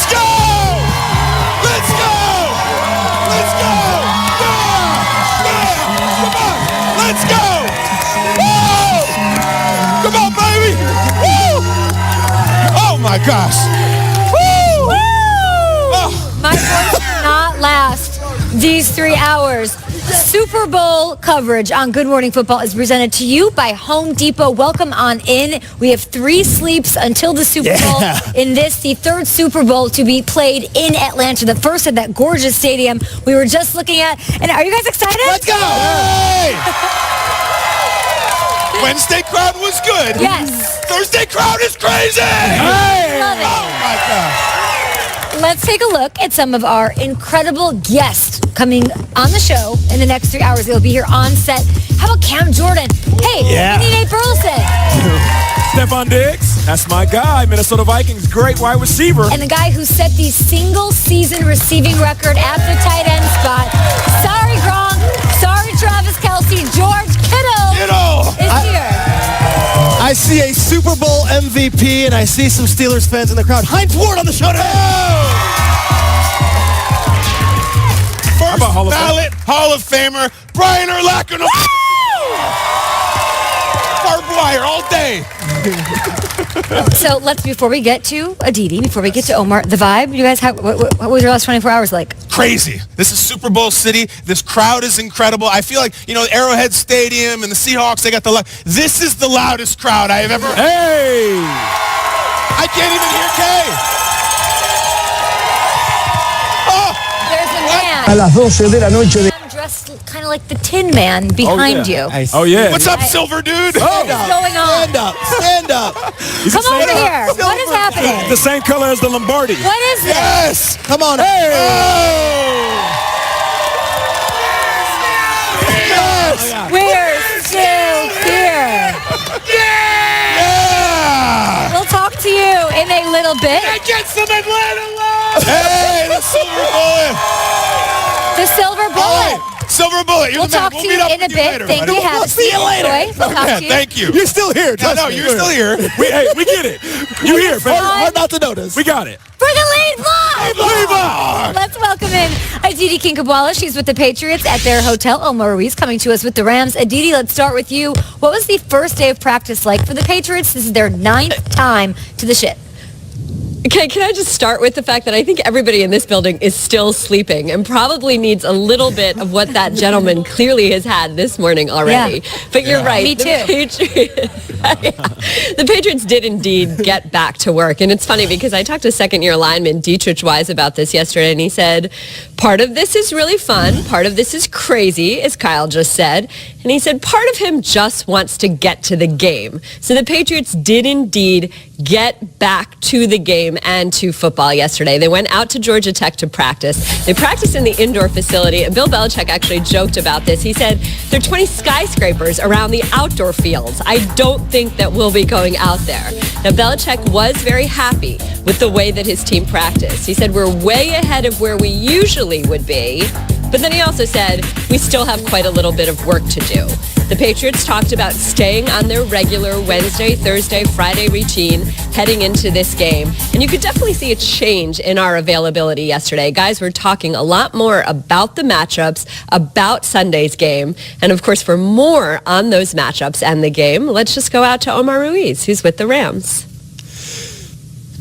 Let's go! Let's go! Let's go! Yeah! Yeah! Come on! Let's go! Woo! Come on, baby! Woo! Oh, my gosh. Woo! Oh. My voice did not last these 3 hours. Super Bowl coverage on Good Morning Football is presented to you by Home Depot. Welcome on in. We have 3 sleeps until the Super Bowl in this, the 3rd Super Bowl to be played in Atlanta, the first at that gorgeous stadium we were just looking at. And are you guys excited? Let's go! Hey! Wednesday crowd was good. Yes. Thursday crowd is crazy. Hey! Love it. Oh, my gosh. Let's take a look at some of our incredible guests coming on the show in the next 3 hours. They'll be here on set. How about Cam Jordan? Hey, we need Nate Burleson. Stephon Diggs, that's my guy. Minnesota Vikings, great wide receiver. And the guy who set the single-season receiving record at the tight end spot. Sorry, Gronk. Sorry, Travis Kelce. George Kittle is here. I see a Super Bowl MVP, and I see some Steelers fans in the crowd. Heinz Ward on the show today. First ballot Hall of Famer, Brian Urlacher. Barbed wire all day. So before we get to Aditi, before we get to Omar, the vibe, you guys have, what was your last 24 hours like? Crazy. This is Super Bowl City. This crowd is incredible. I feel like, Arrowhead Stadium and the Seahawks, they got this is the loudest crowd I have ever. Hey! I can't even hear Kay. Oh! There's a man. A las 12 de la noche. Dressed kind of like the Tin Man behind you. Oh, yeah. What's up, Silver Dude? What is going on? Stand up. Come over here. What is happening? The same color as the Lombardi. What is this? Yes! Come on. Hey! Yes. We're still here. Yeah! We'll talk to you in a little bit. Get some Atlanta love! Hey, the Silver Bullet! The Silver Bullet. Silver Bullet, you're We'll the man. talk We'll to meet you up in a with bit. later, Thank buddy. you. Have a See you seat. later. We'll talk Yeah, to you. thank you. You're still here. No, you're still here. We get it. You here, fam. Hard not to notice. We got it. For the lead block. Levi! Let's welcome in Aditi Kinkhabwala. She's with the Patriots at their hotel. Omar Ruiz coming to us with the Rams. Aditi, let's start with you. What was the first day of practice like for the Patriots? This is their 9th time to the shit. Okay, can I just start with the fact that I think everybody in this building is still sleeping and probably needs a little bit of what that gentleman clearly has had this morning already. Yeah. But you're right. Me too. The Patriots did indeed get back to work. And it's funny because I talked to second-year lineman Dietrich Wise about this yesterday, and he said, part of this is really fun. Part of this is crazy, as Kyle just said. And he said part of him just wants to get to the game. So the Patriots did indeed get back to the game and to football yesterday. They went out to Georgia Tech to practice. They practiced in the indoor facility. And Bill Belichick actually joked about this. He said, there are 20 skyscrapers around the outdoor fields. I don't think that we'll be going out there. Now, Belichick was very happy with the way that his team practiced. He said, we're way ahead of where we usually would be. But then he also said, we still have quite a little bit of work to do. The Patriots talked about staying on their regular Wednesday, Thursday, Friday routine heading into this game. And you could definitely see a change in our availability yesterday. Guys were talking a lot more about the matchups, about Sunday's game. And of course, for more on those matchups and the game, let's just go out to Omar Ruiz, who's with the Rams.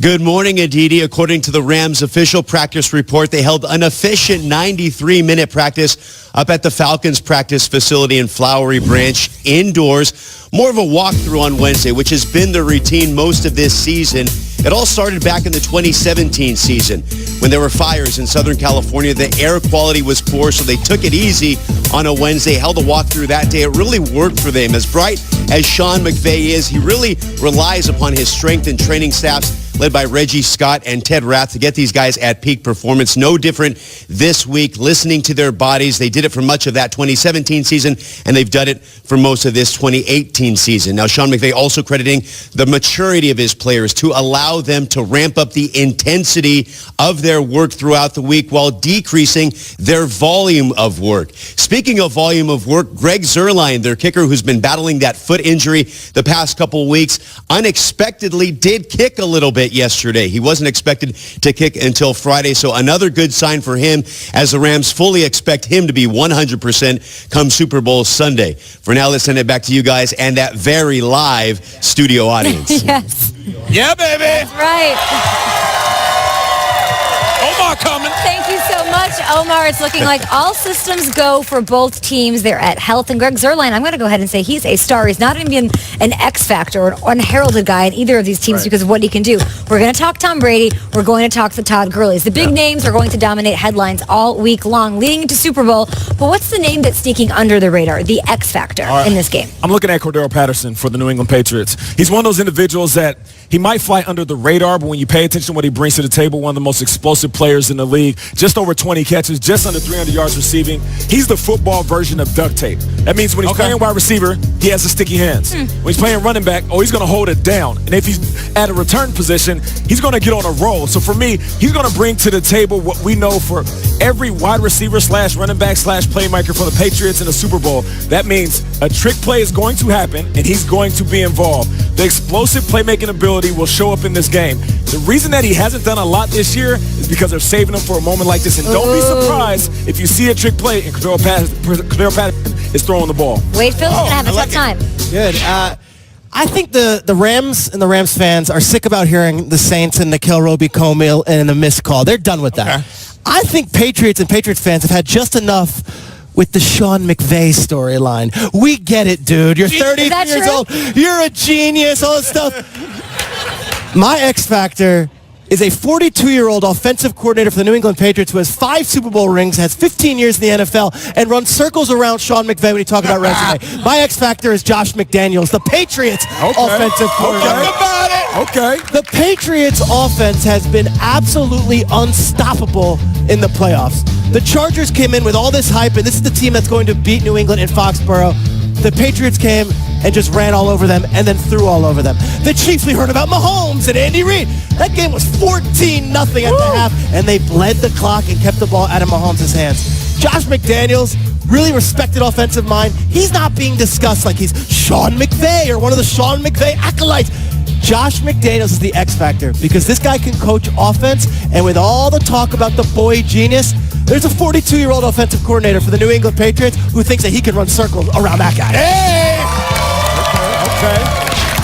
Good morning, Aditi. According to the Rams' official practice report, they held an efficient 93-minute practice up at the Falcons practice facility in Flowery Branch indoors. More of a walkthrough on Wednesday, which has been the routine most of this season. It all started back in the 2017 season when there were fires in Southern California. The air quality was poor, so they took it easy on a Wednesday, held a walkthrough that day. It really worked for them. As bright as Sean McVay is, he really relies upon his strength and training staffs led by Reggie Scott and Ted Rath to get these guys at peak performance. No different this week, listening to their bodies. They did it for much of that 2017 season, and they've done it for most of this 2018 season. Now, Sean McVay also crediting the maturity of his players to allow them to ramp up the intensity of their work throughout the week while decreasing their volume of work. Speaking of volume of work, Greg Zuerlein, their kicker who's been battling that foot injury the past couple weeks, unexpectedly did kick a little bit late yesterday. He wasn't expected to kick until Friday, so another good sign for him as the Rams fully expect him to be 100% come Super Bowl Sunday. For now, let's send it back to you guys and that very live studio audience. Yes. Yeah, baby. That's right. Omar coming. Thank you so much, Omar. It's looking like all systems go for both teams. They're at health. And Greg Zuerlein, I'm going to go ahead and say he's a star. He's not even an X factor or an unheralded guy in either of these teams because of what he can do. We're going to talk Tom Brady. We're going to talk the Todd Gurleys. The big names are going to dominate headlines all week long, leading into Super Bowl. But what's the name that's sneaking under the radar, the X factor in this game? I'm looking at Cordero Patterson for the New England Patriots. He's one of those individuals that he might fly under the radar, but when you pay attention to what he brings to the table, one of the most explosive players in the league, just over 20 catches, just under 300 yards receiving. He's the football version of duct tape. That means when he's playing wide receiver, he has the sticky hands. When he's playing running back, he's going to hold it down. And if he's at a return position, he's going to get on a roll. So for me, he's going to bring to the table what we know for every wide receiver slash running back slash playmaker for the Patriots in the Super Bowl. That means a trick play is going to happen, and he's going to be involved. The explosive playmaking ability will show up in this game. The reason that he hasn't done a lot this year is because they're saving him for a moment like this. And don't be surprised if you see a trick play and Cordero Patterson is throwing the ball. Wade Phillips going to have a tough time. Good. I think the Rams and the Rams fans are sick about hearing the Saints and Nikhil Roby-Coleman and a missed call. They're done with that. I think Patriots and Patriots fans have had just enough with the Sean McVay storyline. We get it, dude. You're 30 years old. You're a genius. All this stuff. My X factor is a 42-year-old offensive coordinator for the New England Patriots who has 5 Super Bowl rings, has 15 years in the NFL, and runs circles around Sean McVay when you talk about resume. My X factor is Josh McDaniels, the Patriots offensive coordinator. Okay. The Patriots offense has been absolutely unstoppable in the playoffs. The Chargers came in with all this hype, and this is the team that's going to beat New England in Foxborough. The Patriots came and just ran all over them and then threw all over them. The Chiefs, we heard about Mahomes and Andy Reid. That game was 14-0 at the half, and they bled the clock and kept the ball out of Mahomes' hands. Josh McDaniels, really respected offensive mind. He's not being discussed like he's Sean McVay or one of the Sean McVay acolytes. Josh McDaniels is the X factor because this guy can coach offense, and with all the talk about the boy genius, there's a 42-year-old offensive coordinator for the New England Patriots who thinks that he can run circles around that guy. Hey! Okay.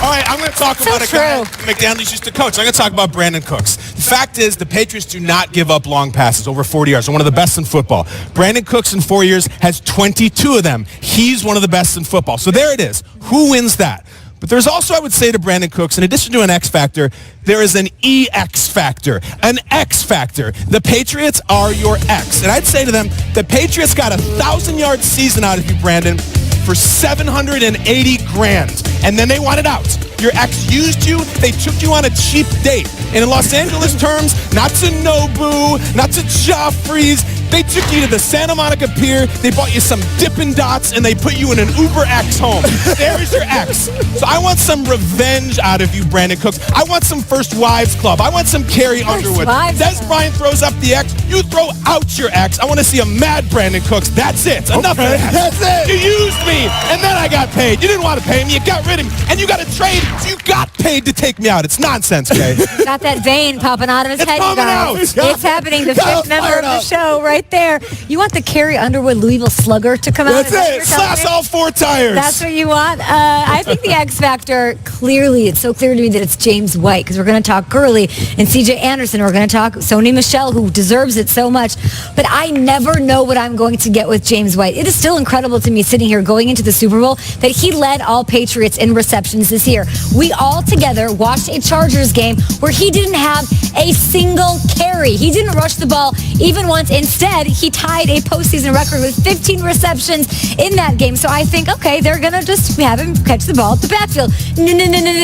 All right, I'm going to talk about a guy McDaniels used to coach. I'm going to talk about Brandon Cooks. The fact is the Patriots do not give up long passes over 40 yards. They're one of the best in football. Brandon Cooks in 4 years has 22 of them. He's one of the best in football. So there it is. Who wins that? But there's also, I would say to Brandon Cooks, in addition to an X factor, there is an EX factor, an X factor. The Patriots are your X. And I'd say to them, the Patriots got a 1,000-yard season out of you, Brandon, for $780,000. And then they wanted out. Your ex used you. They took you on a cheap date. And in Los Angeles terms, not to Nobu, not to Joffrey's. They took you to the Santa Monica Pier. They bought you some Dippin' Dots, and they put you in an Uber X home. There's your ex. So I want some revenge out of you, Brandon Cooks. I want some First Wives Club. I want some Carrie Underwood. Des Bryant throws up the X. You throw out your ex. I want to see a mad Brandon Cooks. That's it. Enough of that. That's it. You used me, and then I got paid. You didn't want to pay me. You got rid of me, and you got a trade. So you got paid to take me out. It's nonsense, okay? Got that vein popping out of his head, you coming guys. out. It's happening. The fifth member of the show right there. You want the Carrie Underwood Louisville Slugger to come out? That's it. Slash all 4 tires. That's what you want? I think the X Factor, clearly, it's so clear to me that it's James White, because we're going to talk Gurley and C.J. Anderson. We're going to talk Sony Michel, who deserves it so much. But I never know what I'm going to get with James White. It is still incredible to me sitting here going into the Super Bowl that he led all Patriots in receptions this year. We all together watched a Chargers game where he didn't have a single carry. He didn't rush the ball even once. Instead, he tied a postseason record with 15 receptions in that game. So I think, okay, they're going to just have him catch the ball at the backfield.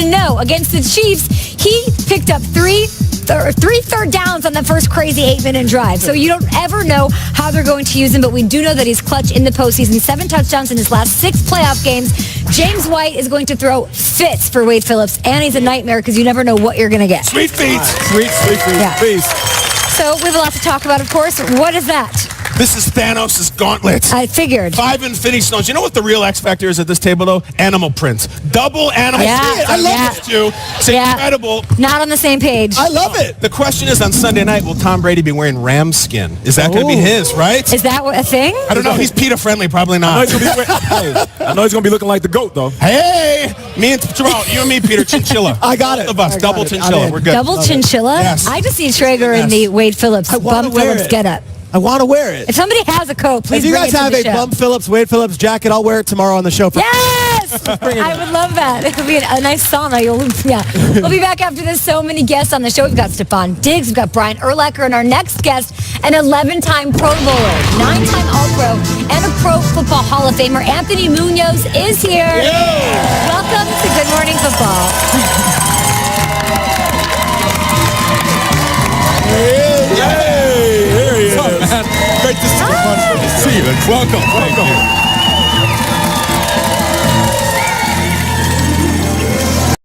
No. Against the Chiefs, he picked up three third downs on the first crazy 8-minute drive. So you don't ever know how they're going to use him, but we do know that he's clutch in the postseason. 7 touchdowns in his last 6 playoff games. James White is going to throw fits for Wade Phillips, and he's a nightmare because you never know what you're going to get. Sweet feet. Sweet feet. Yeah. So we have a lot to talk about, of course. What is that? This is Thanos' gauntlet. I figured. 5 Infinity Stones. You know what the real X factor is at this table, though? Animal prints. Double animal Yeah. prints. I love it. It's incredible. Not on the same page. I love it. The question is, on Sunday night, will Tom Brady be wearing ram skin? Is that going to be his, right? Is that a thing? I don't know. He's PETA friendly. Probably I know not. he's gonna be, I know he's gonna be looking like the GOAT, though. Hey, me and Terrell, you and me, Peter, chinchilla. I got it. Both of us, I got double it. chinchilla. I'm in. We're good. Double chinchilla? Yes. I just see Traeger in the Wade Phillips, I wanna Bum wear Phillips it. getup. I want to wear it. If somebody has a coat, please If you bring guys it to have the a show. Bum Phillips, Wade Phillips jacket, I'll wear it tomorrow on the show. Yes! I would love that. It would be a nice sauna. We'll be back after this. So many guests on the show. We've got Stephon Diggs. We've got Brian Urlacher. And our next guest, an 11-time Pro Bowler, 9-time All-Pro, and a Pro Football Hall of Famer, Anthony Munoz, is here. Welcome to Good Morning Football. Hey, here he is. Great to see you. Welcome.